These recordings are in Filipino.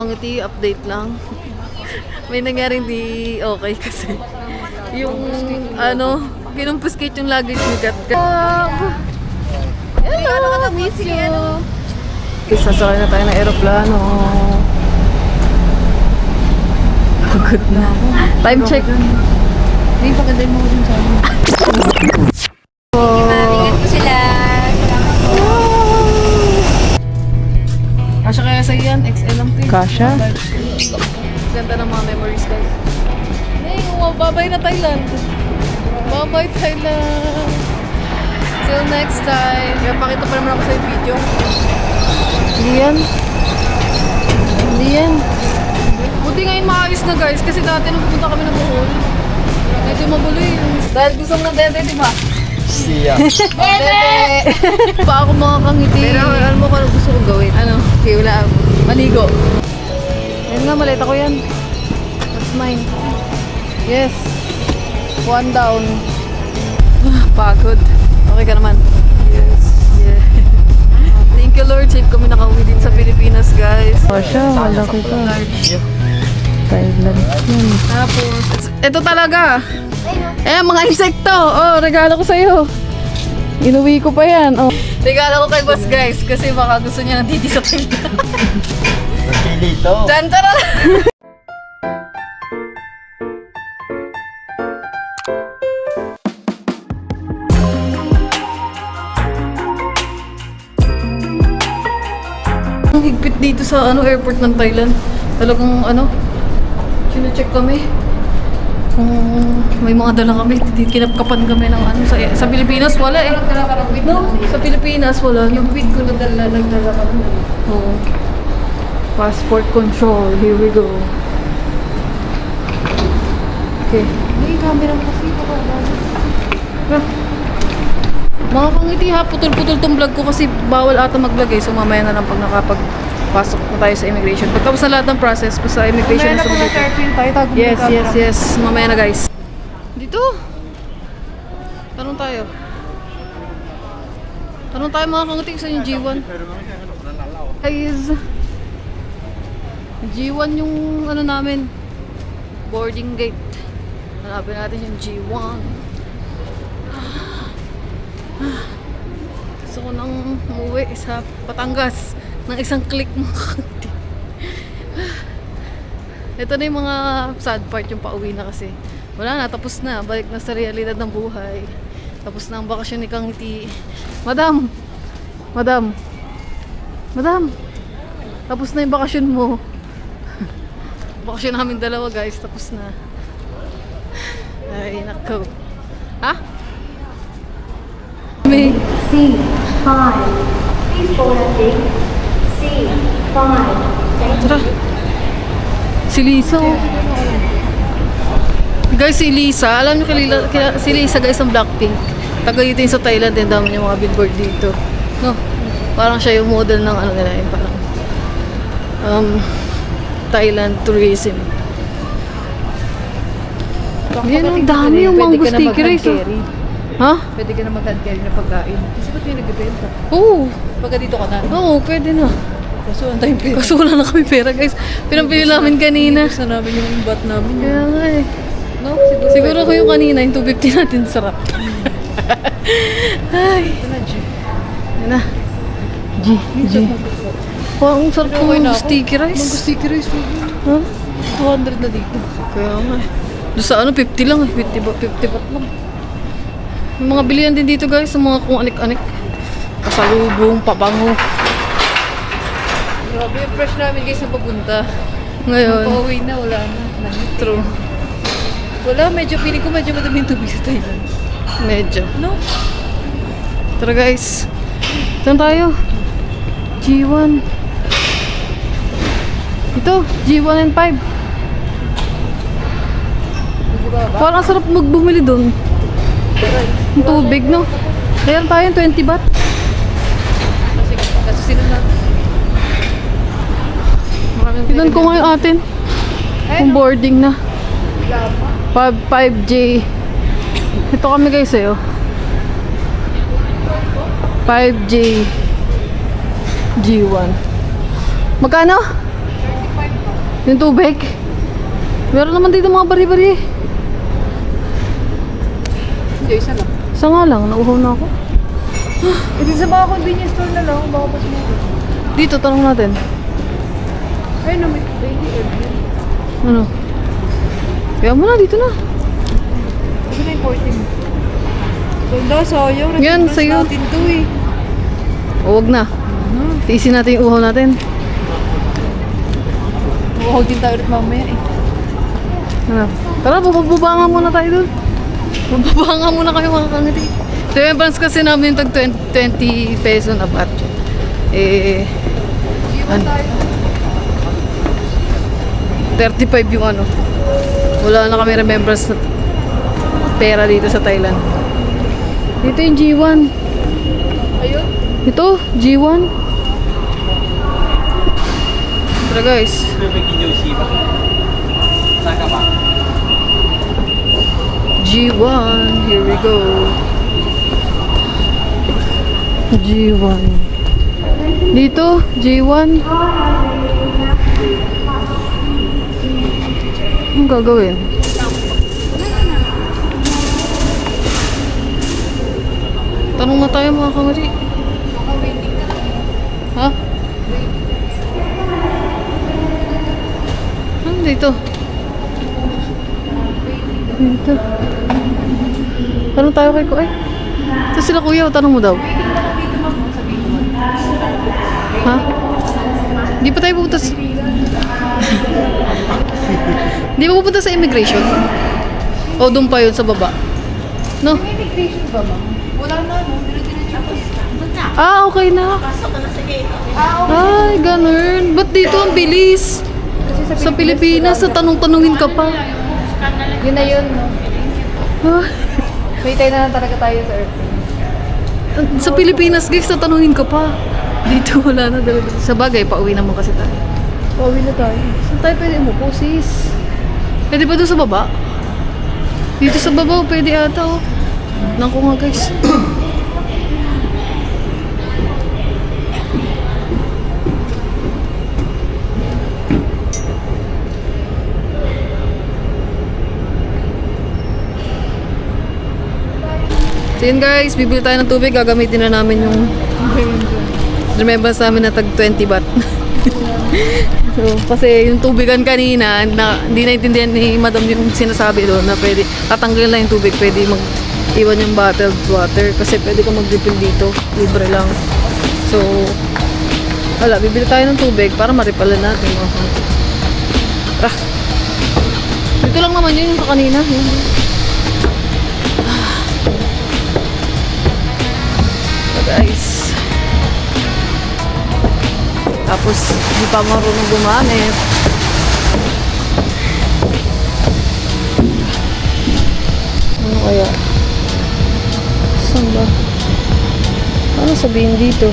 Ngiti, update lang. May nangyaring di okay kasi yung kinumpuskate yung luggage ni Gat. Hello, miss you. Sasakay na tayo ng aeroplano. Pagod na. Time check. Hindi, paganda mo din sa amin. Ingat ko sila. Kasha kaya sa iyan, XL lang ito. Kasha? Ganda ng mga memories guys. Hey, bye-bye na Thailand. Bye-bye Thailand. Till next time. Kaya pakita pa naman ako sa video. Hindi yan. Hindi yan. Buti ngayon maayos na guys. Kasi dati nung pupunta kami ng Bohol, medyo magulo yun. Dahil gusto ng dede, di ba? Siya. Dede! Pa ako makakangiti. Pero alam mo kung ano gusto kong gawin? Ano? Okay, wala. Maligo. Ayun nga, maleta ko yan. That's mine. Yes. One down. Pagod. Okay ka naman? Yes. Yeah. Thank you Lord. Safe kami nakauwi din sa Pilipinas guys. Kasha, malaki ka. Thailand yan. Tapos, ito talaga. Mga insekto. Oh, regalo ko sa'yo. Inuwi ko pa yan. Oh. Regalo ko kay boss guys. Kasi baka gusto niya ng titi sa pinta. Napili ito. Diyan, tara! Ang higpit dito sa airport ng Thailand. Talagang sino-check kami. Kung may mga dala kami, kinapkapan kami ng sa Pilipinas wala eh. No, sa Pilipinas wala. Yung weed ko nagdala kami. Oo. Passport control, here we go. Okay. May camera mo kasi ito. Mga kangiti ha, putol-putol tong vlog ko kasi bawal ata mag-vlog eh. So mamaya na lang pag nakapagpasok na tayo sa immigration. Pagtapos na lahat ng process, sa immigration na sumunod. Yes. Mamaya na guys. Dito. Tanong tayo mga kangiti sa yung G1. Guys. G1 yung namin. Boarding gate. Hanapin natin yung G1. Gusto ko nang umuwi sa Batangas ng isang click mga kangiti. Ito na yung mga sad part yung pauwi na kasi. Wala na, tapos na. Balik na sa realidad ng buhay. Tapos na ang bakasyon ni Kangiti. Madam! Tapos na yung bakasyon mo. Bakasyon namin dalawa guys, tapos na. Ay, nako. Ha? May... C5. Please board at gate C5. Tara. Si Lisa. Guys, si Lisa. Alam niyo si Lisa guys ang Blackpink. Taga dito yung sa Thailand. Yung dami niya mga billboard dito. No? Parang siya yung model ng nila yun. Parang Thailand tourism. Yan ang dami yung mango sticker eh. Ha? Pwede ka na mag-hand carry na pagkain. Kasi ba't may nagbibenta? Oo. Pagka dito ka na. Oo, pwede na. Kaso ang tayong pera. Kaso wala na kami pera guys. Pinampili namin kanina. Gusto namin yung bat namin. Kaya nga eh. No? Siguro ko yung kanina, yung 250 natin sarap. Ay. Ito na, G. Yan na. G. Ang sarap ko ng sticky rice. Mango sticky rice. Ha? 200 na dito. Kaya nga eh. Doon sa 50 lang eh. 50 baht lang. Yung mga bilihan din dito guys. Yung mga kung anik-anik. Pasalubong, pabango. Grabe yung fresh namin guys na papunta. Ngayon. Pauwi na, wala na. True. Wala, feeling ko medyo madaming tubig sa Thailand. Medyo. No? Tara guys. Saan tayo? G1. Ito, G1 and 5. Parang sarap magbumili doon. Yung tubig, no? Kaya tayo 20 baht. Kasi sino na? Tignan ko ngayon atin. Kung boarding na. 5J. Ito kami guys eh. 5J G1. Magkano? 35 Yung tubig. Meron naman dito mga bari-bari. Hindi, isa lang. Isa nga lang, nauhaw na ako. Hindi sa mga convenience store na lang, baka pa sumabot. Dito, tanong natin. Ay, no, may baby Edwin. Ano? Kaya mo na, dito na. Kasi na yung 14. Ganda, sayang. Yan, Nag-invest sa'yo. natin to eh. O, wag na. Tiisin natin yung uhaw natin. Wow, din tayo ulit mamaya eh. Ano? Tara, bababa muna tayo dun. Bababa muna kami mga kangiti. Remembrance kasi namin tag 20 peso na bat. Eh, ano? 35 yung ano. Wala na kami remembrance na pera dito sa Thailand. Dito yung G1. Ayun. Ito, G1. Tara guys. G1, here we go. G1. Dito, G1. Anong gagawin? Tanong na tayo mga kamari. Ha? Ano dito? Dito. Tanong tayo kay Kuya. Ito sila kuya, tanong mo daw. Ha? Di pa tayo pupunta sa... Di ba pupunta sa immigration? O doon pa yun sa baba? No? Immigration ba, ma'am? Wala na, no? Ah, okay na. Ay, ganun. Ba't dito ang bilis? Sa Pilipinas, sa tanong-tanungin ka pa. Yun na yun, no? Ah, May tayo na lang talaga tayo sa airplane. sa Pilipinas, guys, sa tanungin ka pa. Dito wala na talaga. Sa bagay, pauwi naman kasi tayo. Pauwi na tayo. Saan tayo pwede umupo, sis? Pwede ba doon sa baba? Dito sa baba, pwede ata, oh. Nako nga, guys. So yun guys, bibili tayo ng tubig, gagamitin na namin yung remembrance namin na tag 20 baht. So, kasi yung tubigan kanina, na, hindi naintindihan ni madam yung sinasabi doon na pwede, tatanggalin lang yung tubig, pwede mag-iwan yung bottled water kasi pwede ka mag-refill dito, libre lang. So, wala, bibili tayo ng tubig para maripalan natin. Tara. Dito lang naman yun yung sa kanina. Yun. Guys, tapos hindi pa marunong gumamit. Ano kaya? Saan ba? Ano sabihin dito?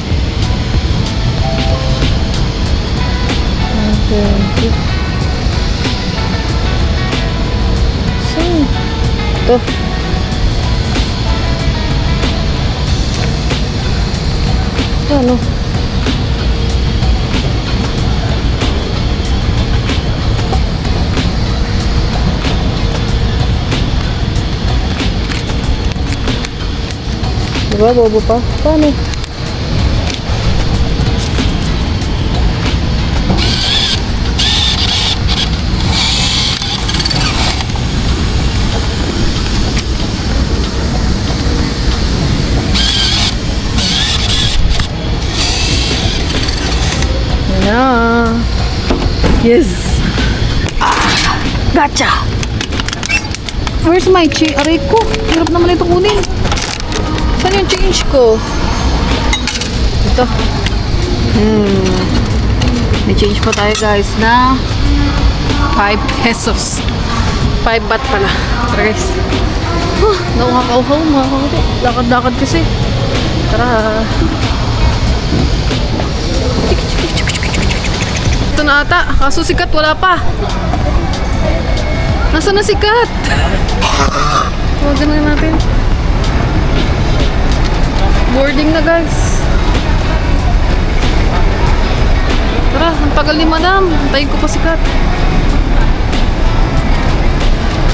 Saan? Ito. Ano? Diba, bobo pa? Paano? Na. Yes. Gotcha. Where's my change? Aray ko. Hirap naman ito kunin. Saan yung change ko? Ito. May change pa tayo guys na 5 pesos. 5 baht pala. Tara guys. Nakakauhaw mga kamuti. Lakad-lakad kasi. Tara. Ito na ata. Kaso sikat wala pa. Nasaan na sikat? Tawagan na natin. Boarding na guys. Tara, ang tagal ni madam. Antayin ko pa sikat.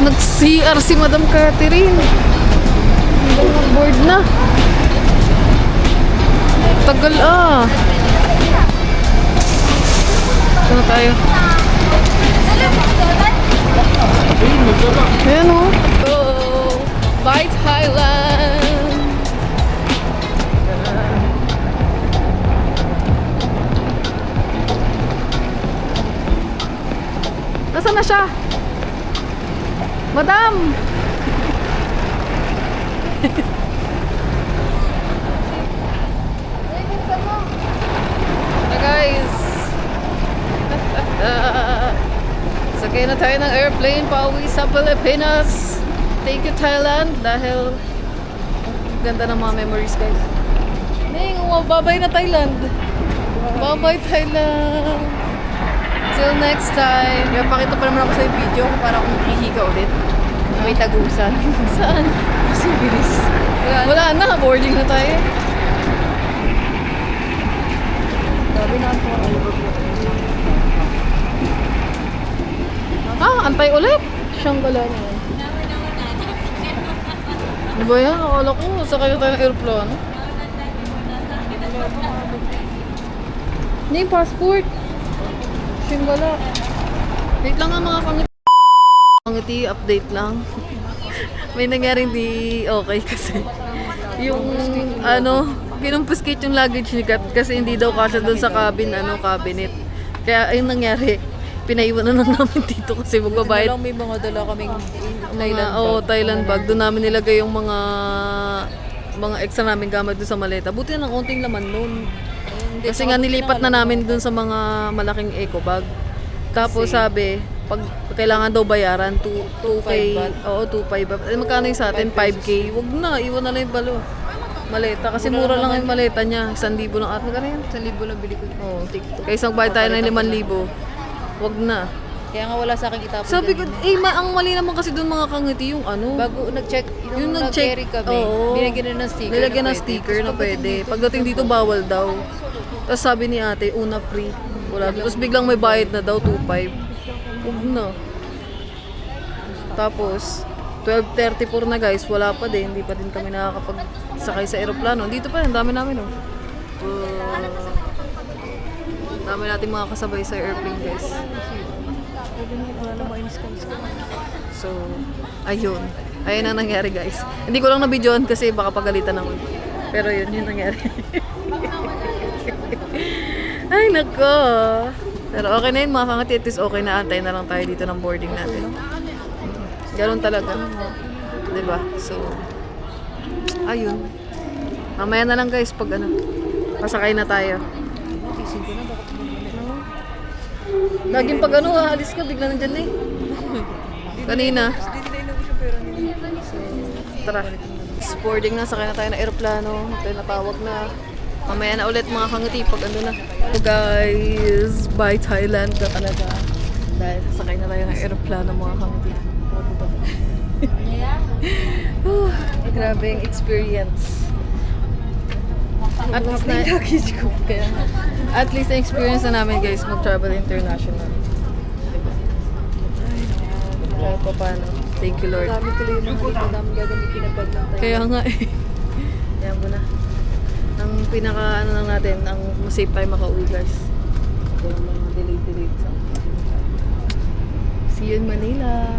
Nag-CR si Madam Catherine. Hanggang board na. Tagal Ito na tayo. Ayan o. Bye Thailand! Nasaan na siya? Madam! Na guys! Sakay na tayo ng airplane pauwi sa Pilipinas. Thank you Thailand dahil ganda ng mga memories guys. Ning, bye-bye na Thailand. Bye-bye Thailand. Till next time. Kaya pakita pa naman ako sa video para kung ihika ulit. May tagusan. Saan? Kasi bilis. Wala na. Boarding na tayo. Sabi na ako. Antay ulit. Siyang gala na yan. Ano ba yan? Akala ko. Sakay na tayo ng aeroplano. Hindi yung passport. Siyang gala. Wait lang nga mga kangiti. Update lang. May nangyaring di okay kasi. Yung kinumpuskate yung luggage ni Kat kasi hindi daw kasya doon sa cabinet. Kaya ayun nangyari. Pinaiwan na lang namin dito kasi magbabayad. May mga dala kaming Thailand bag. Doon namin nilagay yung mga extra namin gamit doon sa maleta. Buti na ng konting laman noon. Kasi nga nilipat na namin doon sa mga malaking eco bag. Tapos sabi, pag kailangan daw bayaran, 2K. Oo, 2.5. Magkano yung sa atin? 5K. Wag na, iwan na lang yung balo. Maleta. Kasi mura lang yung maleta niya. 1,000 lang at magkano yan? 1,000 lang bili ko. Oo, TikTok. Kaysa magbayad tayo ng 5,000. Wag na. Kaya nga wala sa akin itapon. Sabi ko, ang mali naman kasi doon mga kangiti yung Bago nag-check, yung nag-carry kami, oo. binigyan na ng sticker. Nilagyan ng sticker na pwede. Pagdating dito, bawal daw. Tapos sabi ni ate, una free. Wala. Tapos biglang may bayad na daw, 2.5. Huwag na. Tapos, 12:34 na guys, wala pa din. Hindi pa din kami nakakapagsakay sa aeroplano. Dito pa, ang dami namin oh. Dami natin mga kasabay sa airplane guys. So, ayun. Ayun ang nangyari guys. Hindi ko lang na-videoan kasi baka pagalitan ako. Pero yun nangyari. Ay, nako. Pero okay na yun mga kangati. At least okay na. Antay na lang tayo dito ng boarding natin. Ganun talaga. Diba? So, ayun. Mamaya na lang guys pag pasakay na tayo. Laging pag alis ka, bigla nandyan na eh. Kanina. So, tara. Boarding na, sakay na tayo ng aeroplano. Tayo natawag na. Mamaya na ulit mga kangiti pag na. So guys, bye Thailand ka talaga. Dahil sakay na tayo ng aeroplano mga kangiti. Grabe yung experience. At least na luggage ko. Kaya at least na experience na namin guys mag-travel international. Kahit pa paano. Thank you Lord. Dami tuloy yung mga dami gagamitin na bag ng tayo. Kaya nga eh. Kaya mo na. Ang pinaka lang natin, ang safe tayo makauwi guys. Kaya mga delay. So. See you in Manila.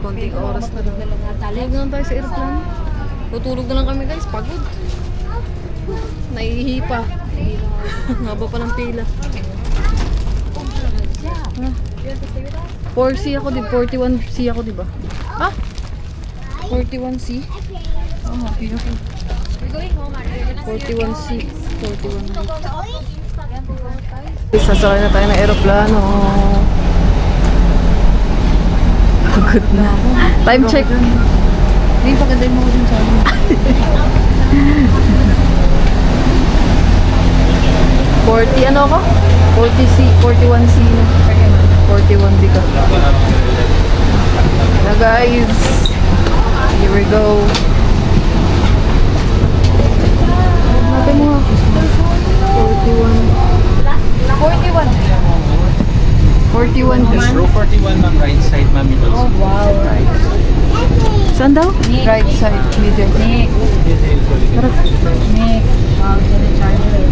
Konting oras na lang. Huwag na lang tayo sa aeroplano. Tutulog na lang kami guys, pagod. Naihipa. Haba pa ng pila. 4C ako, 41C ako, di ba? Ha? 41C? Oh, pila ko. 41C. 41. Sasakay na tayo ng aeroplano. Pagod na ako. Time check. Hindi, pagandahin mo ko din sa akin. 40 ano ako? 40C, 41C na. 41D ka. Na guys. Here we go. Natin mo nga. 41. 41. 41 Yes, row 41 ma'am, right side ma'am. Oh, wow. Saan daw? Right side, middle. Nick. Wow, charger.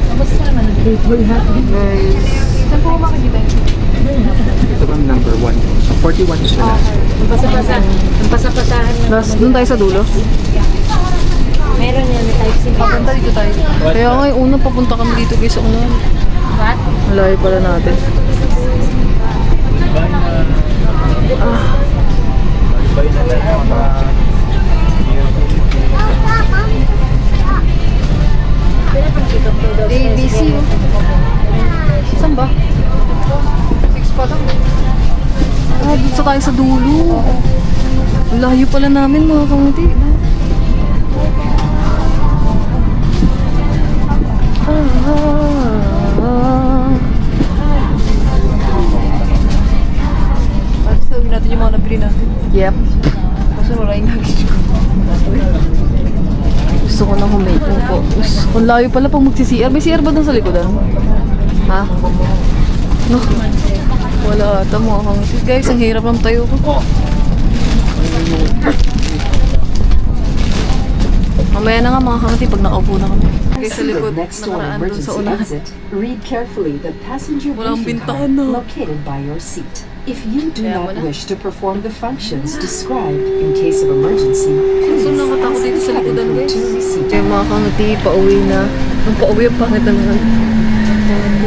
Kamusta naman ang table natin? Guys. Saan po makikita yun? Ito ma'am, number 1. So 41 is the last. Ang pasapasahan na. Last, doon tayo sa dulo. Meron yan, type C. Papunta dito tayo. Kaya nga yung unang papunta kami dito guys sa unahan. What? Malayo pala natin. ABC oh. Saan ba? 6 pa lang. Dito tayo sa dulo. Layo pala namin mga kamuti. Sabi natin yung mga nabili natin. Yep. Kasi wala yung luggage ko. Gusto ko na humake po. Ang layo pala pag magsi-CR. May CR ba doon sa likodan? Ha? No. Wala ata mga kamuti. Guys, ang hirap ng tayo ko. Mamaya na nga mga kamuti pag nakaupo na kami. Guys, sa likod, Next to an nakaraan doon sa emergency unahan. exit, read carefully the passenger Walang briefing bintana. card located by your seat. If you do Kaya not wala. wish to perform the functions described in case of emergency, So, please nakatakot dito sa step likodan, into guys. the receipt. Kaya mga kangiti, pauwi na. Ang pauwi, ang pangit na naman.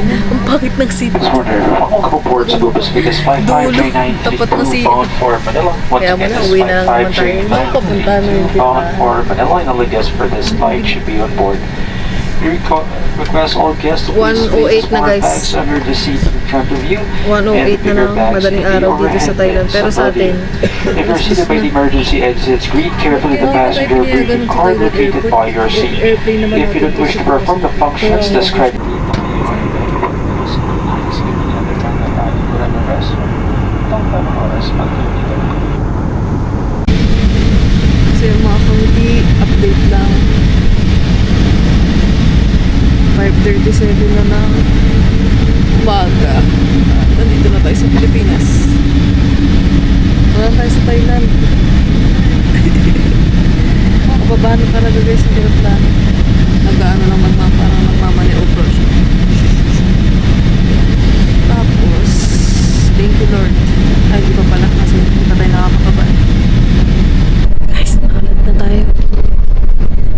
Ang pangit ng seat. Order multiple boards Bupas Vegas 5539 Tapat na si- bound for Manila. Once Kaya again, muna, this uwi na lang naman tayo. 5539 Papunta na yung bound for Manila, and all the guests for this flight should be on board. We request all guests to please 108 place na, smart guys. bags under the seat in front of you. 108 na lang, madaling araw dito sa Thailand. Pero sa atin, If you're seated by the emergency exits, read carefully the passenger briefing card located by your seat. airplane naman If you don't wish to perform the functions described. Kasi yung mga kangiti, update lang. 5:37 na ng umaga. Nandito na tayo sa Pilipinas. Wala tayo sa Thailand. Kababa na talaga guys ang aeroplano. Nag-ano lang parang nagmamaniobra siya. Tapos, thank you Lord. Ay, di pa pala kasi hindi pa tayo nakakababa. Guys, nakalat na tayo.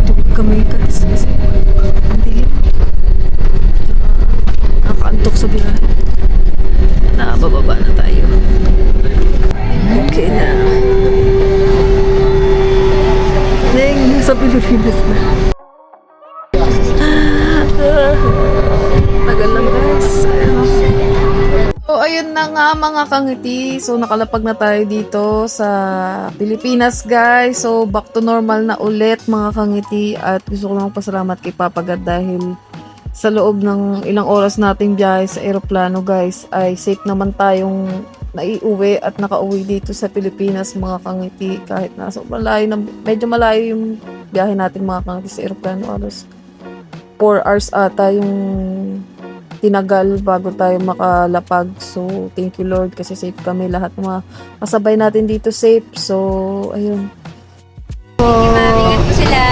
Tugod kami guys kasi ang dilim. Nakaantok sa biyahe. Nakabababa na tayo. Okay na. Neng, nasa Pilipinas na. Tagal lang guys. So, ayun na nga mga kangiti. So, nakalapag na tayo dito sa Pilipinas, guys. So, back to normal na ulit mga kangiti. At gusto ko lang pasalamat kay Papa God dahil sa loob ng ilang oras nating biyahe sa aeroplano, guys, ay safe naman tayong naiuwi at nakauwi dito sa Pilipinas, mga kangiti. Kahit na sobrang layo, medyo malayo yung biyahe natin mga kangiti sa aeroplano. Alos 4 hours ata yung tinagal bago tayo makalapag. So, thank you Lord kasi safe kami. Lahat ng mga kasabay natin dito safe. So, ayun. Ingat po sila.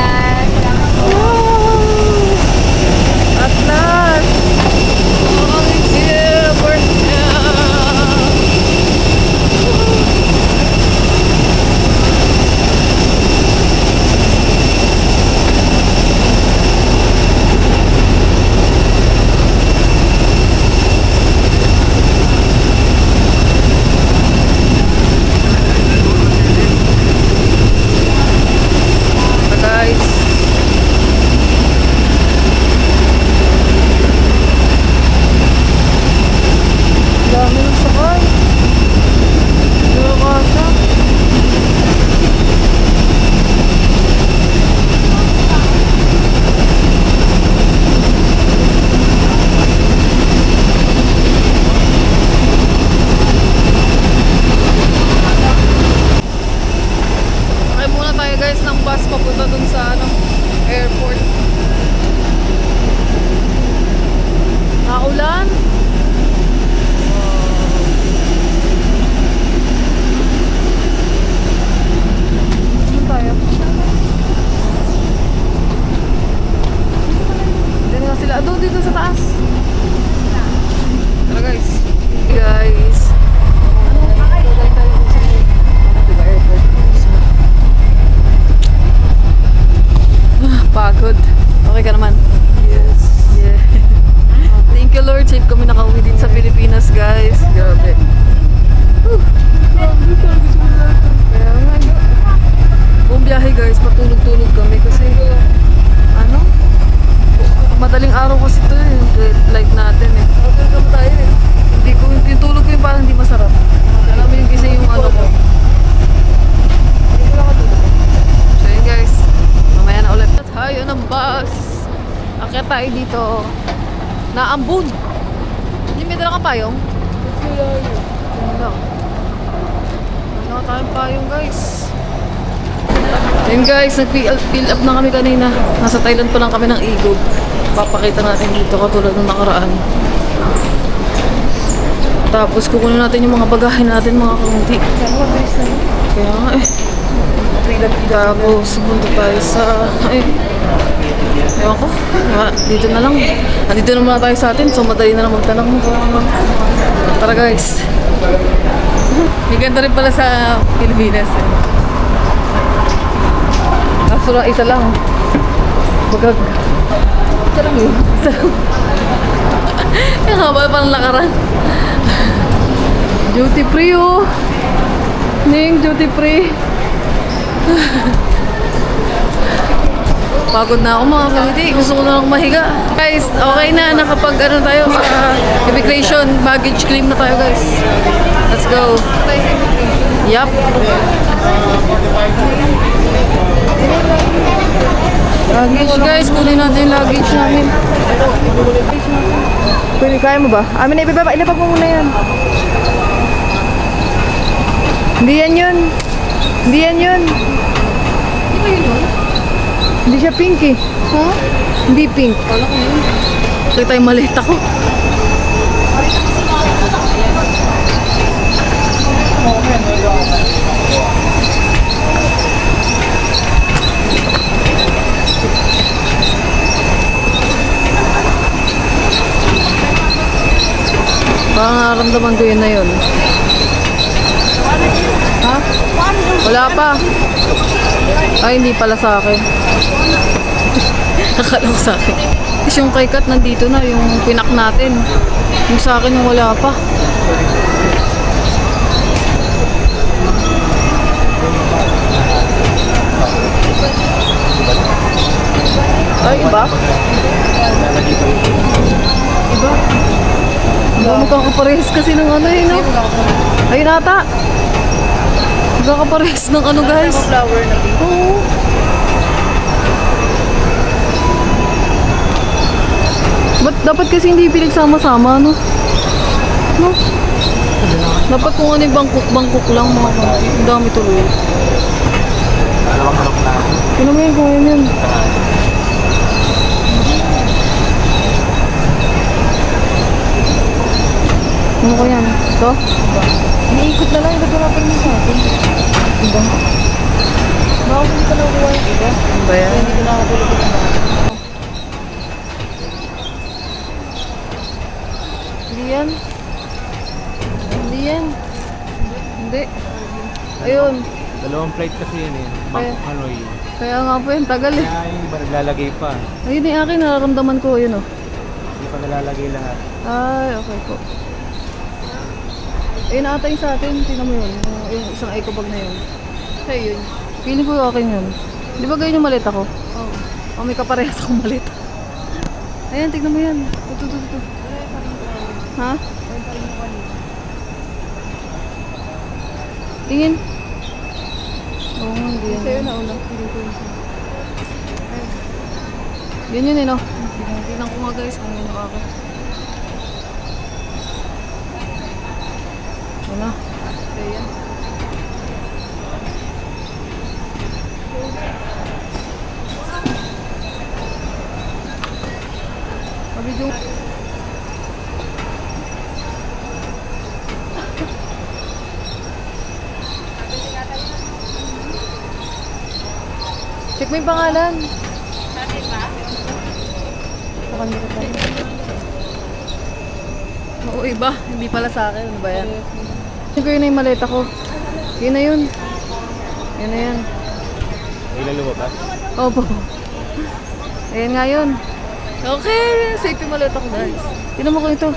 At last! Pauwi din sa Pilipinas, guys. Grabe. Kaya nga. Buong biyahe, guys. Patulog-tulog kami kasi ano? Madaling araw kasi ito eh. Flight natin eh. Tulog tayo eh. Hindi ko, yung tulog ko yung parang hindi masarap. Alam mo yung kasi yung ano ko. So yun guys. Mamaya na ulit. Tayo ng bus. Akyat tayo dito. Naambun. Hindi may dala ka payong? Wala. Wala tayong payong guys. Ayun guys, nag-fill up na kami kanina. Nasa Thailand pa lang kami ng Igog. Papakita natin dito katulad ng nakaraan. Tapos kukunin natin yung mga bagahe natin, mga kaunti. Kaya nga eh. Tapos punta tayo sa... ewan ko. Dito na lang. Nandito naman na tayo sa atin. So madali na lang magtanong mo. Tara guys. May ganda rin pala sa Pilipinas eh. Kaso lang, isa lang. Bagag. Isa lang yun. Isa lang. Yung haba parang lakaran. Duty free oh. Ning, duty free. Pagod na ako mga kamiti. Gusto ko na lang mahiga. Guys, okay na. Nakapag ano tayo sa immigration. Baggage claim na tayo guys. Let's go. Yup. Luggage guys. Kunin natin yung luggage namin. Pwede, kaya mo ba? Amin na ibaba. Ilapag mo muna yan. Hindi yan yun. Hindi yan yun. Hindi ba yun yun? Hindi siya pink eh. Ha? Hindi pink. Wala ko yun. Kita yung malita ko. Parang nararamdaman ko yun na yun. Ha? Wala pa. Ay, hindi pala sa akin. Akala ko sa akin. Tapos yung kay Kat nandito na, yung pinak natin. Yung sa akin yung wala pa. Ay, iba? Iba? Magkakaparehas kasi ng ano eh, no? Ayun ata. Magkakaparehas ng ano guys. Flower na pink. Oo. Ba't dapat kasi hindi pinagsama-sama, no? No? Dapat kung ano yung bangkok lang mga kanti. Ang dami tuloy. Kino mo yun kung ano yun? Ano ko yan? Ito? Iniikot na lang. Ito na pa sa atin. Diba? Bakit hindi ka nakuha yung iba? Ano ba yan? Hindi ko nakatulog na. Hindi yan. Hindi yan. Hindi. Ayun. Dalawang flight kasi yan eh. Bangkok Hanoi. Kaya nga po yun. Tagal eh. Kaya yung iba naglalagay pa. Ayun yung akin. Nararamdaman ko. Yun oh. Hindi pa nalalagay lahat. Ay, okay po. Ayun ata yung sa atin. Tingnan mo yun. Yung isang eco bag na yun. Sa'yo yun. Feeling ko yung akin yun. Di ba ganyan yung maleta ko? Oo. Oh, may kaparehas akong maleta. Ayan, tignan mo yan. Ito. Ha? Tingin. Oo nga, hindi yan. Sa'yo na una. Feeling ko yun sa'yo. Yun eh, no? Tingnan ko nga guys kung yun yung akin. Ano? Kaya. Mabidyo. Check mo yung pangalan. Bakit ba? Baka hindi ka tayo. Oo, iba. Hindi pala sa akin. Ano ba yan? Yun ko yun na yung maleta ko. Yun na yun. Yun na yan. Ilan lumabas? Opo. Ayan nga yun. Okay. Safe yung maleta ko guys. Tignan mo ko ito.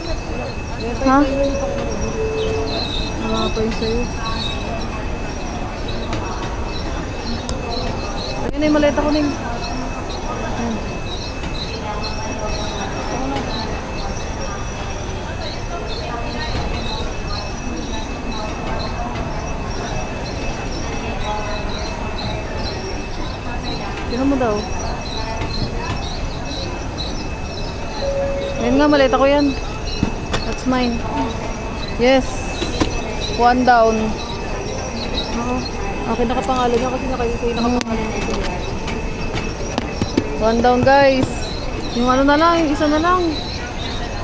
Ha? Wala pa yung sa'yo. Ayun na yung maleta ko ning. Tingnan mo daw. Ayun nga, maleta ko yan. That's mine. Yes. 1 down. Ako. Akin nakapangalan niya kasi nakapangalan niya ito. 1 down guys. Yung ano na lang, yung isa na lang.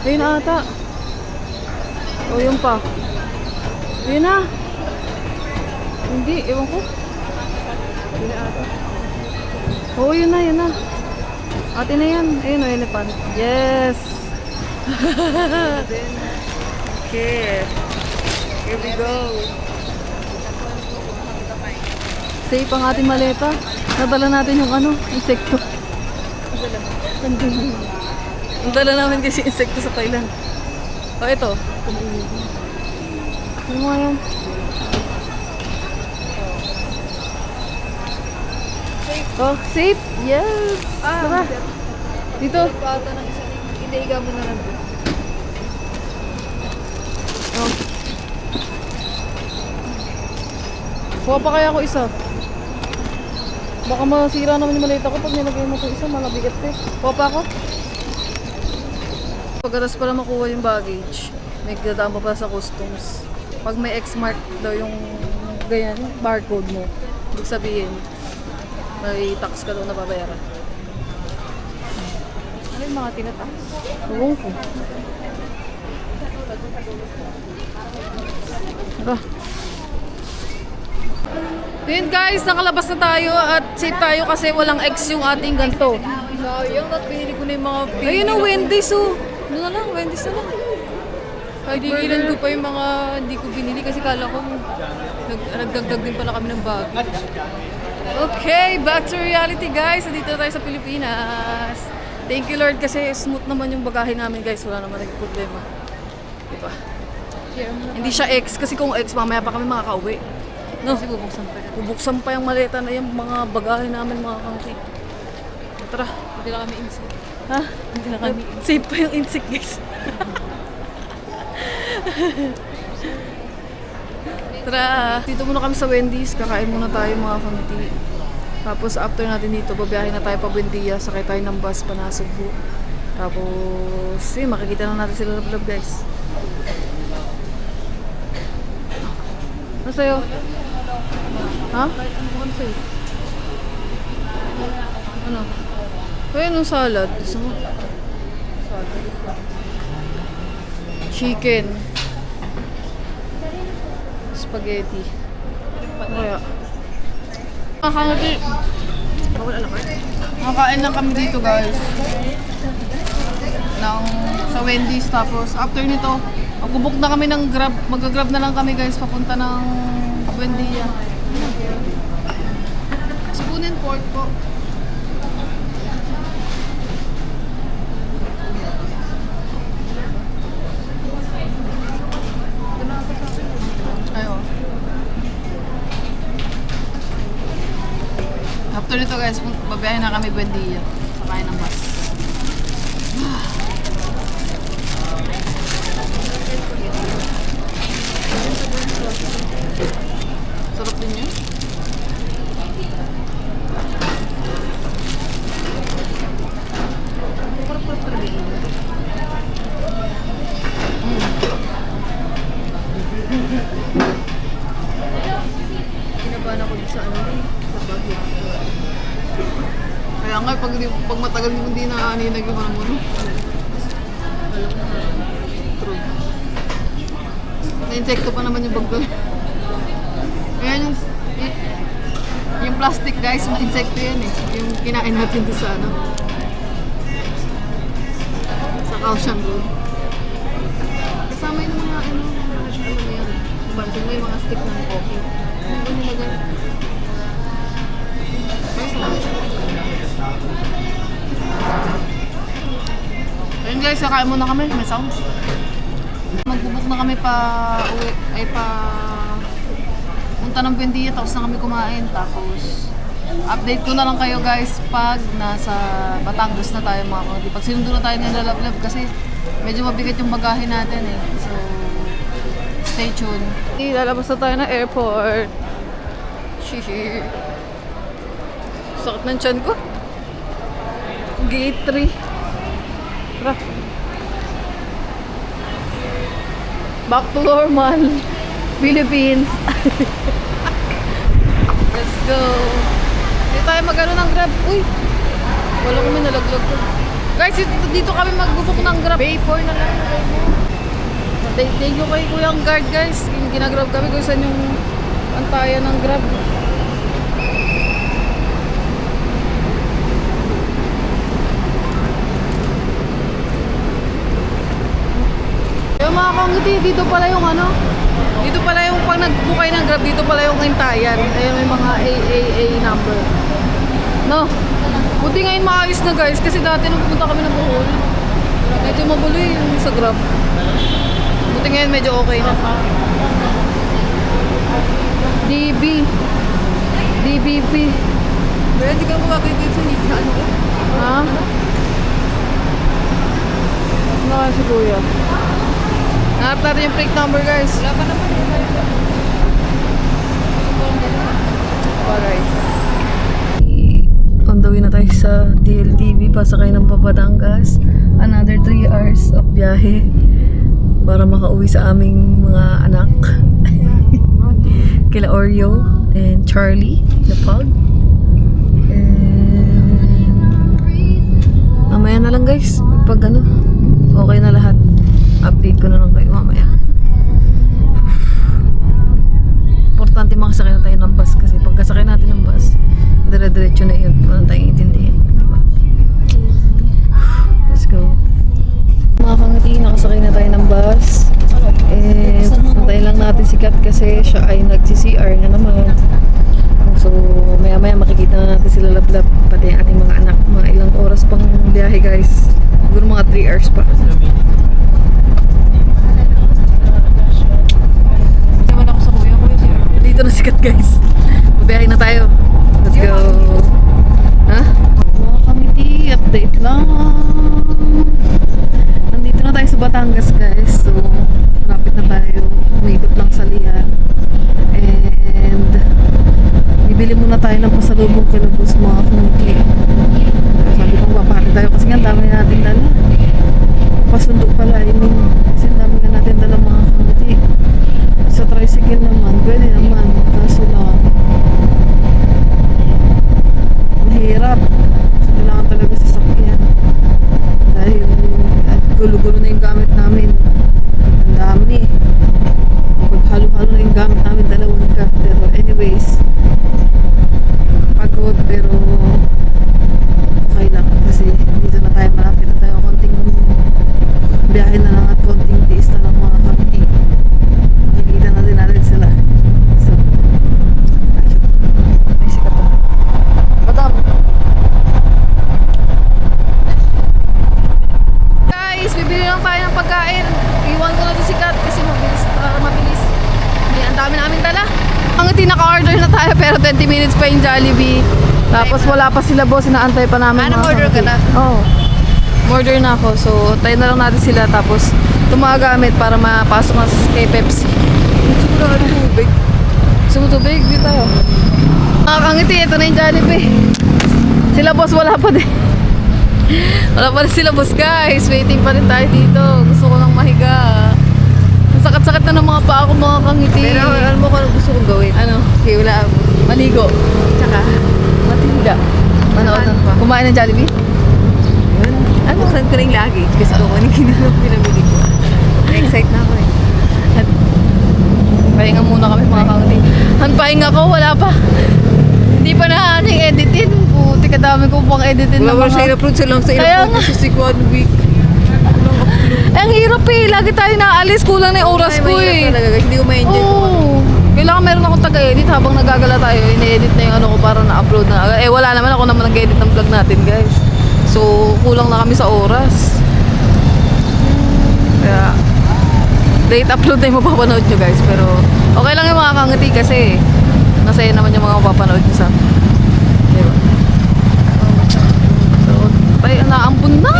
Ayun na ata. O yun pa. Ayun na. Hindi, ewan ko. Ayun na ata. Oo, yun na, yun na. Ate na yan. Ayun o, elephant. Yes. Okay. Here we go. Safe ang ating maleta. Nadala natin yung ano, insekto. Ang dala namin kasi insekto sa Thailand. O, ito. Ano nga yan? Oh, safe? Yes! Tara. Dito. Pata ng isa. Idahiga mo na lang. Oh. Kuha pa kaya ako isa. Baka masira naman yung malita ko pag nilagay mo ito isa. Malabigat eh. Kuha pa ako. Pagkatas pala makuha yung baggage, may dadaan pa sa customs. Pag may X-mark daw yung ganyan, barcode mo, ibig sabihin, may tax ka daw na babayaran. Ano yung mga tinatax? Huwag ko. Ba? Yun guys, nakalabas na tayo at safe tayo kasi walang X yung ating ganito. Sayang, at pinili ko na yung mga pinili. Ayun ang Wendy's oh. Doon na lang, Wendy's na lang. Pagdigilan ko pa yung mga hindi ko binili kasi kala ko nagdagdag din pala kami ng baggage. Okay, back to reality guys. Nandito na tayo sa Pilipinas. Thank you Lord kasi smooth naman yung bagahe namin guys. Wala naman naging problema. Diba? Hindi siya X kasi kung X mamaya pa kami makakauwi. No? Kasi bubuksan pa. Bubuksan pa yung maleta na yung mga bagahe namin mga kangki. Tara. Hindi na kami insect. Ha? Hindi na kami insect. Safe pa yung insect guys. Tara. Dito muna kami sa Wendy's. Kakain muna tayo mga kangki. Tapos after natin dito, babiyahin na tayo pa Buendia. Sakay tayo ng bus pa na Cebu. Tapos, makikita na natin sila love guys. Ano sa'yo? Ha? Ano sa'yo? Ano? Kaya nung salad. Gusto mo? Salad. Chicken. Spaghetti. Ano kaya? Nakakain lang kami dito guys. Sa Wendy's. Tapos after nito, mag-book na kami ng Grab. Mag-Grab na lang kami guys papunta ng Buendia. Spoon and fork po. Ayo. After nito guys, babiyahin na kami Buendia. Sakay ng bus. Sarap din yun. Kinabahan ako dito sa ano sa bagay. Kaya nga, pag matagal mo hindi na aninag yung mga mono. Alam mo na. True. Na-insekto pa naman yung bag doon. Ayan yung plastic guys, mga insekto yan eh. Yung kinain natin doon sa ano. Sa Kaohsiung Road. Kasama yung mga ano mo yan. Bansin mo yung mga stick ng coffee. Ano nilagay? Ayun guys, kakain muna kami. May sounds. kami pa uwi, ay pa punta ng Buendia, tapos na kami kumain. Tapos update ko na lang kayo guys pag nasa Batangas na tayo mga kapatid. Pag sinundo na tayo ng Lalablab kasi medyo mabigat yung bagahe natin eh. So, stay tuned. Lalabas na tayo ng airport. Shishi. Sakit ng tiyan ko. Gate 3. Tara. Back to normal. Philippines. Let's go. Hindi tayo magano ng Grab. Uy. Wala kami nalaglag ko. Guys, dito kami magbubuk ng Grab. Vapor na lang. Thank you kay Kuyang Guard guys. Ginagrab kami kung saan yung antayan ng Grab. Yung mga kangiti, dito pala yung ano, dito pala yung pag nagbukay ng Grab, dito pala yung antayan. Ayun, may mga AAA number. No? Buti ngayon maayos na guys, kasi dati nung pumunta kami ng Bohol, medyo mabuloy yung sa Grab. Buti ngayon medyo okay na. DBP. Pero hindi ka na kumagigit sa hita, ano ko? Ha? Ano kaya si Kuya? Nahanap natin yung plate number guys. Wala pa naman yun. Baray. On the way na tayo sa DLTV, pasakay ng Batangas. Another 3 hours of biyahe para makauwi sa aming mga anak. Kila Oreo and Charlie, the pug. And mamaya na lang guys, pag ano, okay na lahat. Update ko na lang kayo mamaya. Importante makasakay na tayo ng bus kasi pagkasakay natin ng bus, dire-diretso na yun. Wala tayong intindihin. Diba? Let's go. Mga kangiti, nakasakay na tayo ng bus. And antayin lang natin si Kat kasi siya ay nagsi-CR na naman. So maya-maya makikita na natin sila Lablab, pati ang ating mga anak. Mga ilang oras pang biyahe guys. Siguro mga 3 hours pa. Dito na sikat guys. Mabiyahe na tayo. Let's go. Ha? Mga kamiti, update lang. Nandito na tayo sa Batangas guys. So, malapit na tayo. Umikot lang sa Lian. And bibili muna tayo ng pasalubong kila boss mga kamiti. Sabi ko papakita tayo kasi nga dami natin dala. Pasundo pala. Kasi dami nga natin dala mga kamiti. Sa tricycle naman, pwede naman. Kaso lang, mahirap. Kailangan talaga sasakyan. Dahil gulo-gulo na yung gamit namin. Ang dami. Pag halo-halo na yung gamit namin, dalawang cup. Pero anyways, pagod pero okay lang. Kasi dito na tayo, malapit na tayo. Konting biyahe na lang at konting tiis na lang mga kamiti. Nakikita natin sila. So, ay sikat to. Madam. Guys, bibili lang tayo ng pagkain. Iwan ko na to si Kat kasi mabilis, para mabilis. Hindi, ang dami namin dala. Ang naka-order na tayo pero 20 minutes pa yung Jollibee. Tapos wala pa sila boss, inaantay pa namin. Ano, order ka na? Oo. Order na ako. So, tayo na lang natin sila tapos tumagamit para mapasok na kay Pepsi. Gusto ko na tubig. Gusto mo tubig? Dito tayo. Nakakangiti, ito na yung Jollibee. Sila boss, wala pa din. Wala pa rin sila boss guys. Waiting pa rin tayo dito. Gusto ko lang mahiga. Ang sakit-sakit na ng mga paa ko mga kangiti. Pero alam mo kung ano gusto kong gawin? Ano? Okay, wala. Maligo. Tsaka, Matinda. Manood pa. Kumain ng Jollibee? yun. Ano? Buksan ko na yung luggage kasi kung ano yung pinamili ko. Na-excite na ako eh. At pahinga muna kami mga kangiti. Ang pahinga ko, wala pa. Hindi pa na yung editin. Puti kadami ko pang editin Wala na mo mga... siya in-upload sa lang sa Kaya in-upload nga. kasi si 1 week. Ang hirap eh. Lagi tayo naalis. Kulang na yung oras Ay, ko mahirap eh. talaga guys. Hindi ko ma-enjoy kung ano. Oo. Kailangan meron akong taga-edit habang nagagala tayo. Ine-edit na yung ano ko para na-upload na. Eh wala naman ako naman nag-edit ng vlog natin guys. So kulang na kami sa oras. Kaya late upload na yung mapapanood nyo guys. Pero okay lang yung mga kangiti kasi masaya naman yung mga mapapanood nyo sa akin. Diba? So, tayo naambun na!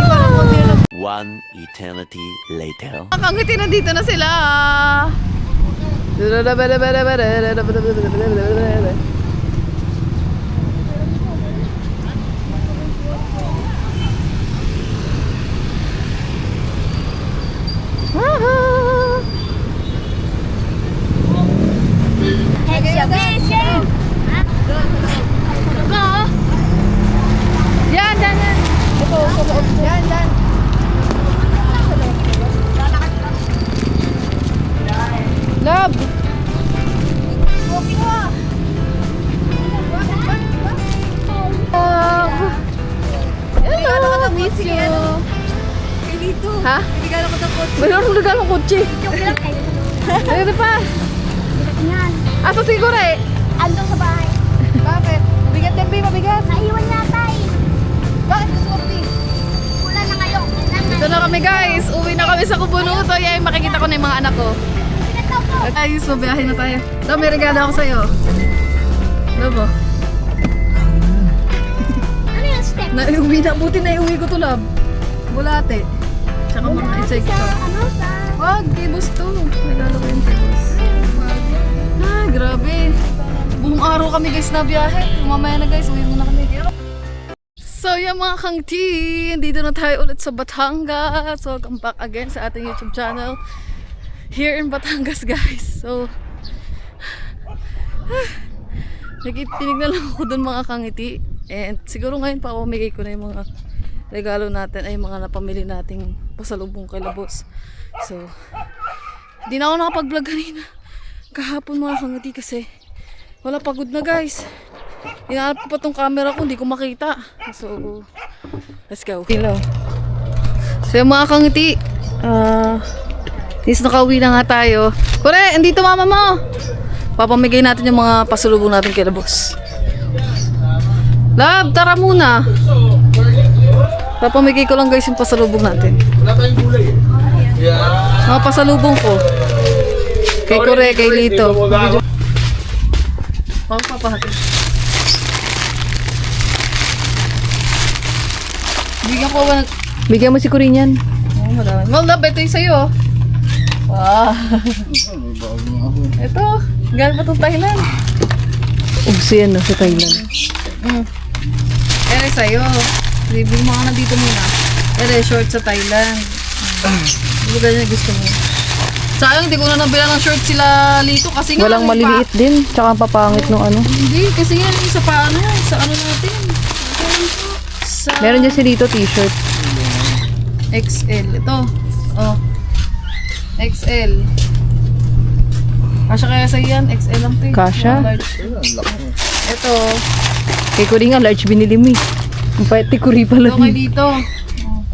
One eternity later. Mga kangiti na dito na sila! Exhibition! Yan, yan, yan! Yan, yan! Love! Hello! Miss you! Dito. Ha? Regalo ko ng kotse. Mayroon regalo kotse. Mayroon pa. Yan. Asa siguro eh? Andong sa bahay. Bakit? Mabigat yan, Bi, mabigat. Naiwan yata eh. Bakit gusto mo, Bi? Wala na ngayon. Ito na kami guys. Uwi na kami sa Kubunuto. Yan, makikita ko na yung mga anak ko. Ayos, mabiyahin na tayo. Ito, may regalo ako sa'yo. Ano ba? Ano yung step? Naiuwi na. Buti na iuwi ko to, love. Bulate. Tsaka mga insect ko. Ano sa... Wag, kibos to. Regalo ko yung kibos. Ah, grabe. Buong araw kami guys na biyahe. Mamaya na guys, uwi muna kami. So yung mga kangti, dito na tayo ulit sa Batangas. So welcome back again sa ating YouTube channel. Here in Batangas guys. So nakikinig na lang ako dun mga kangiti. And siguro ngayon pa umigay ko na yung mga regalo natin ay mga napamili nating pasalubong kay Labos. So hindi na ako nakapag-vlog kanina kahapon mga kangiti kasi wala, pagod na guys. Hinahanap ko pa tong camera ko, hindi ko makita. So let's go. Hello. So yung mga kangiti, since nakauwi na nga tayo. Kore, andito mama mo. Papamigay natin yung mga pasalubong natin kay Labos. Love, tara muna. Papamigay ko lang guys yung pasalubong natin. Wala tayong gulay eh. Mga pasalubong ko. Kay Kore, kay Lito. Papapahatin. Bigyan ko ba? Bigyan mo si Korean. Oh, marami. Well, love, ito yung sa'yo. Wow. Ito, galing pa itong Thailand. Uso yan no, sa Thailand. Ere sa'yo. Bibig mo ka na dito muna. Ere, short sa Thailand. Hindi ko ganyan gusto mo. Sayang, hindi ko na nabila ng short sila Lito kasi nga. Walang may maliliit din. Tsaka ang papangit nung ano. Hindi, kasi yan, sa paano yan, sa ano natin. Sa Meron dyan si Rito t-shirt. XL. Ito. Oh. XL. Kasya kaya sa'yo yan, XL lang ito. Kasya? Ito. Kay Korean nga, large binili mo eh. Ang pahit ni Korean pala. Ito kay dito. Oh.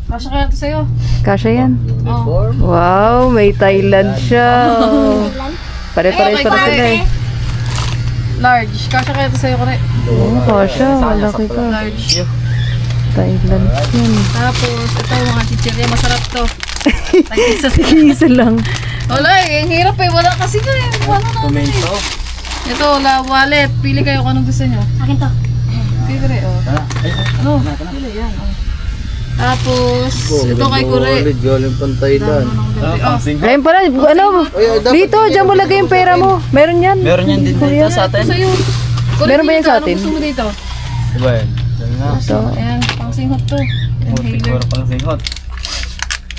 Kasya kaya ito sa'yo. Kasya yan. Oh. Wow, may Thailand siya. Pare-pares Ayun, para kay sila eh. Large. Kasya kaya ito sa'yo, kore. Oo, kasya. Malaki ka. Large. Thailand yan. Tapos, ito mga chichirya. Masarap to. Tag-isa Isa lang. Wala eh. Ang hirap eh. Wala kasi nga eh. Wala natin eh. Ito, wallet. Pili kayo kung anong gusto nyo. Akin to. Pili ko rin, oh. Ano? Pili, yan, oh. Tapos, ito kay Kure. Galing pang Thailand. Oh, Ayun pala, ano? Dito, dyan mo lagay yung pera mo. Meron yan. Meron yan din dito sa atin. sa'yo. Kure, Meron ba pili yan ka. sa atin? Anong gusto mo dito? Diba yan? Yan nga. Ito. Ayan, pang singhot to. Inhaler. pang singhot.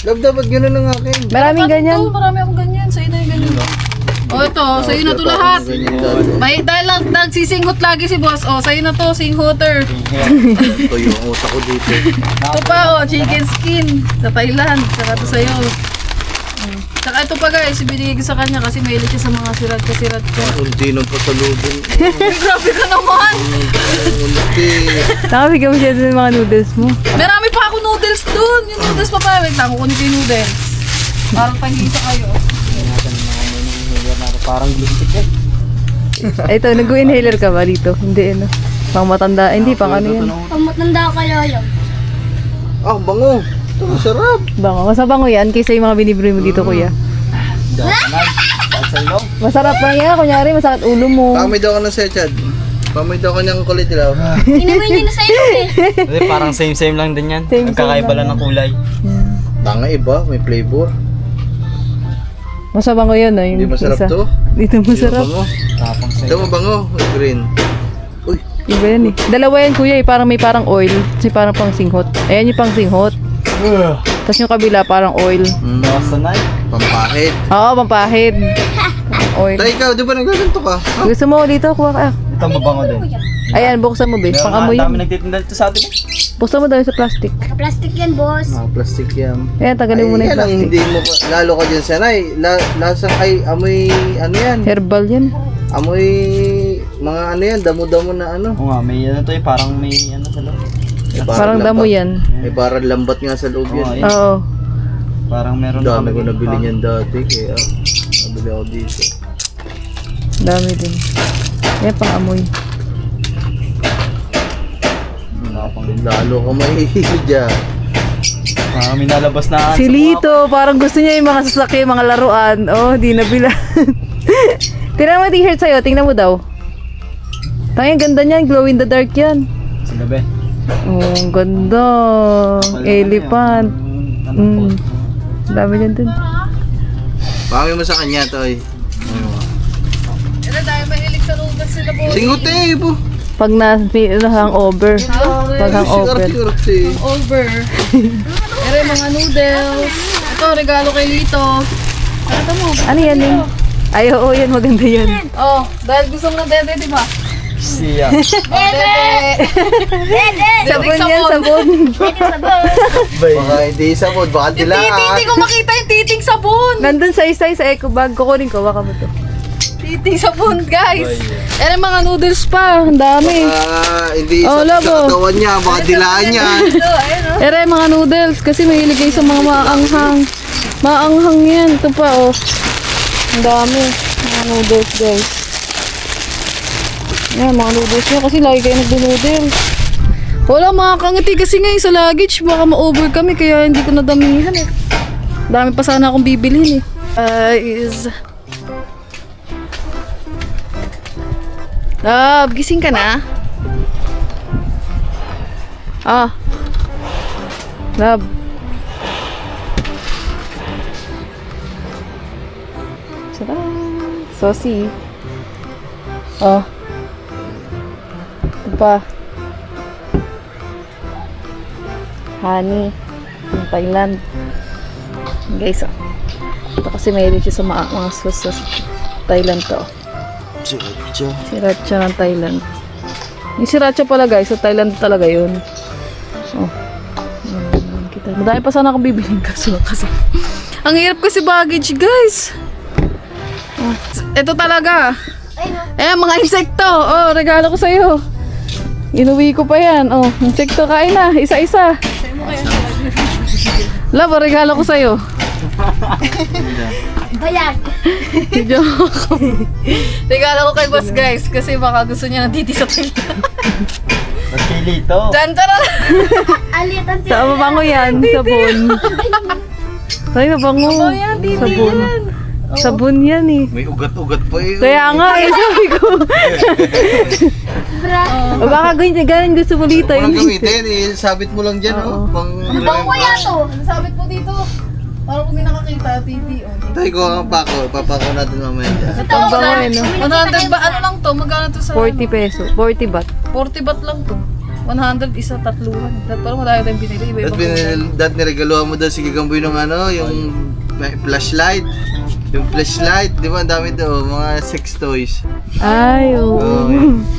Love, dapat gano'n ang akin. Maraming ganyan. Ito, marami akong ganyan. Sa'yo na yung ganyan. Oh, ito. Sa'yo na to lahat. May, dahil lang nagsisinghot lagi si boss. Oh, sa'yo na to, singhoter. Ito yung utak ko dito. Ito pa, oh, chicken skin. Sa Thailand. Saka ito sa'yo. Saka ito pa guys, ibinigay ko sa kanya kasi mahilig siya sa mga sirat ka. Hindi nang pasalubong. Ay, grabe ka naman! Ulti. Nakabigyan mo siya dun yung mga noodles mo. Marami pa ako noodles dun! Yung noodles pa pa. Wait lang, kukunin ko yung noodles. Parang tag-isa kayo. Parang glustik eh. Ito, nag-inhaler ka ba dito? Hindi, ano? Pang matanda. Hindi, pang ano yan? Pamatanda ka yoyo. Ah, bango. Ito masarap. Bango. Mas mabango yan kaysa yung mga binibili mo dito, kuya. Masarap lang yan. Kunyari, masakit ulo mo. Pamay daw ka ng sechad. Pamay daw ka ng kulit ilaw. Inumin niyo na sa iyo eh. Hindi, parang same lang din yan. Same Nagkakaiba lang ng kulay. Tanga iba, may flavor. Masabang ko yun, no? Yung Hindi masarap isa. to. Dito masarap. Bango. Tapang same. Ito mabango. Green. Uy. Iba yan eh. Dalawa yan, kuya, eh. Parang may parang oil. Kasi parang pang singhot. Ayan yung pang singhot. Tapos yung kabila parang oil. Sanay. Pampahid. Oo, pampahid. Parang oil. Tay, ikaw, di ba nagkaganto ka? Ha? Gusto mo dito? Kuha ka. Ito mabango din. Ayan, buksan mo, be. Meron Pang amoy nga, dami yun. nagtitinda dito sa atin. Buksan mo daw sa plastic. Plastic yan, boss. Plastic yan. Ayan, tagalin mo na yung yan ang plastic. hindi mo, lalo ka dyan sanay. Lasang amoy, ano yan? Herbal yan. Amoy, mga ano yan, damo-damo na ano. Oo nga, may ano to eh, parang may ano sa loob. May Parang damo lambat. yan. May parang lambat nga sa loob Oo, yan. ayun. Oo. Parang meron Dami ko kami- nabili niyan dati, kaya nabili ako dito. Dami din. Ayan, pang amoy. Lalo ka mahihilig dyan. Parang may nalabas na Si Lito, parang gusto niya yung mga sasakyan, mga laruan. Oh, di nabila. Tingnan mo yung t-shirt sa'yo, tingnan mo daw. Tanging ganda niyan, glow in the dark yan. Sila be. Oh, ang ganda. Elephant. Mm. Dami niyan dun. Pami mo sa kanya, Toy. Ito dahil mahilig sa noodles sila po. Singote po. Pag hangover. Pag hangover. Over. Ito yung mga noodles. Ito, regalo kay Lito. Ito mo. Ano yan eh? Ay, oo, yan. Maganda yan. Oh, dahil gusto mo ng dede, di ba? Siya. Sabon yan, sabon. Baka hindi sabon, baka Yung titi, dilaan. hindi ko makita yung titing sabon. Nandun sa isa sa eco bag. Kukunin ko. Baka mo to. Titing sabon, guys. Ito yung mga noodles pa. Ang dami. Hindi Oh, sa labo. katawan niya, baka dilaan niya. Ito, ayun oh. Ere, mga noodles. Kasi mahilig kayo sa mga maanghang. Maanghang yan. Ito pa, oh. Ang dami. Mga noodles, guys. Yan, mga noodles nyo. Kasi lagi kayo nagdo-noodles. Wala, makakangiti kasi ngayon sa luggage. Baka ma-over kami. Kaya hindi ko nadamihan eh. Dami pa sana akong bibilhin eh. Love, gising ka na? Ah. Love. Tada! Saucy. Oh. Ito pa. Honey. Yung Thailand. Guys, oh. Ito kasi mahilig siya sa mga sauce sa Thailand to. Sriracha ng Thailand. Yung sriracha pala guys, sa Thailand talaga yun. Oh. Kita. Madami pa sana akong bibiling kaso. Ang hirap kasi baggage guys. Oh. Ito talaga. Mga insekto. Oh, regalo ko sa'yo. Inuwi ko pa yan. Oh, insekto kain na. Isa-isa. Love, regalo ko sa'yo. Bayag. Joke. Regalo ko kay boss guys. Kasi baka gusto niya ng titi sa pila. Ba't kay Lito? Diyan, tara! Alitan siya. Sa mabango yan. Sabon. Ay, mabango. Sabon. Sabon yan eh. May ugat-ugat pa eh. Kaya nga eh, sabi ko. O baka ganyan gusto mo dito. Walang Hindi. gamitin, sabit mo lang dyan, oh. Pang Bang kuya to. Ano sabit po dito? Parang kung may nakakita, titi. Oh. Tay ko ang pako, papako natin mamaya dyan. Ang bango eh, no? 100 ba? Ano lang to? Magkano to sa... 40 peso. 40 baht. 40 baht lang to. 100 isa, tatluhan. Dahil parang madami tayong binili. Iba-ibang kulay. Dati niregaluhan mo daw si Gigamboy ng ano, yung flashlight. Yung flashlight, di ba ang dami daw, mga sex toys. Ay, oo. Oh,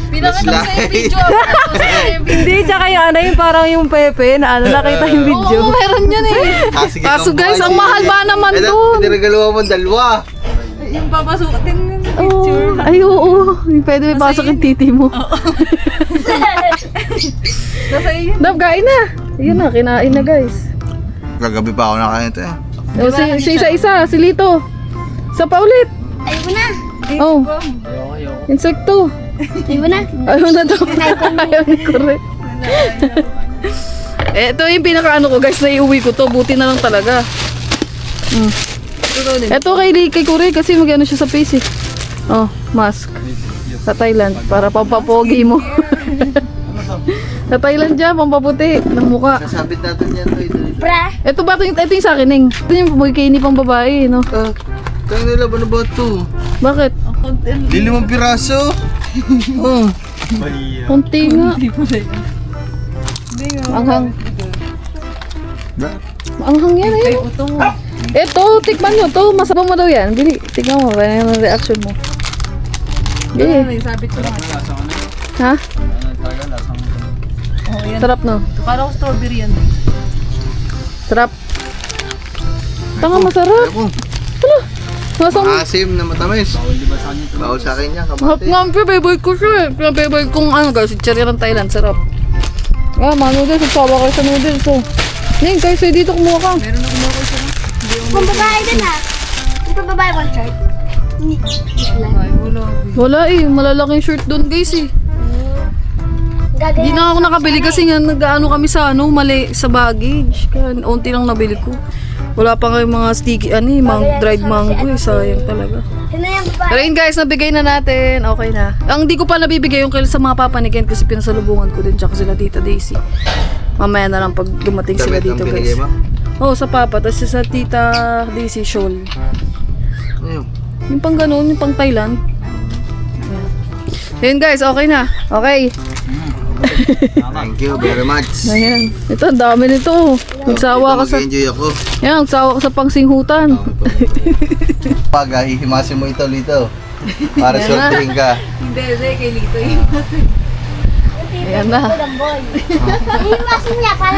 Pinakita ko sa yung video. Hindi, tsaka yung ano yung parang yung Pepe na ano, nakita yung video. Oo, meron yan eh. Kaso guys, ang mahal ba naman doon? Niregaluhan mo dalawa. Yung papasukin yung Oh, ay, oo. Pwede may pasok yung titi mo. nasa iyo. Dab, kain na. Ayun na, kinain na guys. Gagabi pa ako nakain ito eh. O, si isa-isa, si Lito. Isa pa ulit. Ayoko na. Oh, insekto. Ayoko na. Ayaw na daw. Ayaw ni Correct. Ito yung pinaka ano ko guys, naiuwi ko to. Buti na lang talaga. Ito kay Kure kasi mag-ano siya sa face eh. Oh, mask. Sa Thailand, para pampapogi mo. Sa Thailand dyan, pampaputi ng mukha. Nasabit natin yan to ito. Bra. Ito ba? Ito yung sa akin, Ning. Ito yung magkini pang babae, no? Kaya nila ba na ba ito? Bakit? Di 5 piraso. Oh. Kunti nga. Anghang. Anghang yan eh. Ito, tikman nyo to. Masarap mo daw yan. Bili, tikman mo. Ano yung reaction mo? Bili. Ha? Sarap no? Parang strawberry yan. Sarap. Tanga masarap. Ako, Masang maasim na matamis. Bawal sa akin yan, hap kamati. nga, favorite ko siya eh. Favorite kong ano guys, si Cherry ng Thailand. Sarap. Ah, mga noodles. Sasawa kayo sa noodles. Oh. Ning, kayo sa'yo dito kumuha ka. Kung babae din ah. Kung babae one shirt. Hindi. Ay, wala. Wala eh. Malalaking shirt doon guys eh. Hindi na ako nakabili kasi nga nag-ano kami sa ano, mali sa baggage. Kaya unti lang nabili ko. Wala pa nga yung mga sticky, mga dried mango eh. Sayang talaga. Sino yung babae? Pero yun guys, nabigay na natin. Okay na. Ang di ko pa nabibigay yung sa mga papa ni Ken kasi pinasalubungan ko din tsaka sila Tita Daisy. Mamaya na lang pag dumating sila Damit ang dito binigay guys. mo? Oo, sa papa. Tapos sa Tita Daisy, shawl. Ayun. Yung pang ganun, yung pang Thailand. Ayan guys, okay na. Okay. Thank you very much. Ayan. Ito, ang dami nito. Nagsawa ka sa... Mag-enjoy ako. Ayan, nagsawa ka sa pangsinghutan. Pag hihimasin mo ito, Lito. Para sortihin ka. Hindi, kay Lito yun. Ayan na. Hihimasin niya para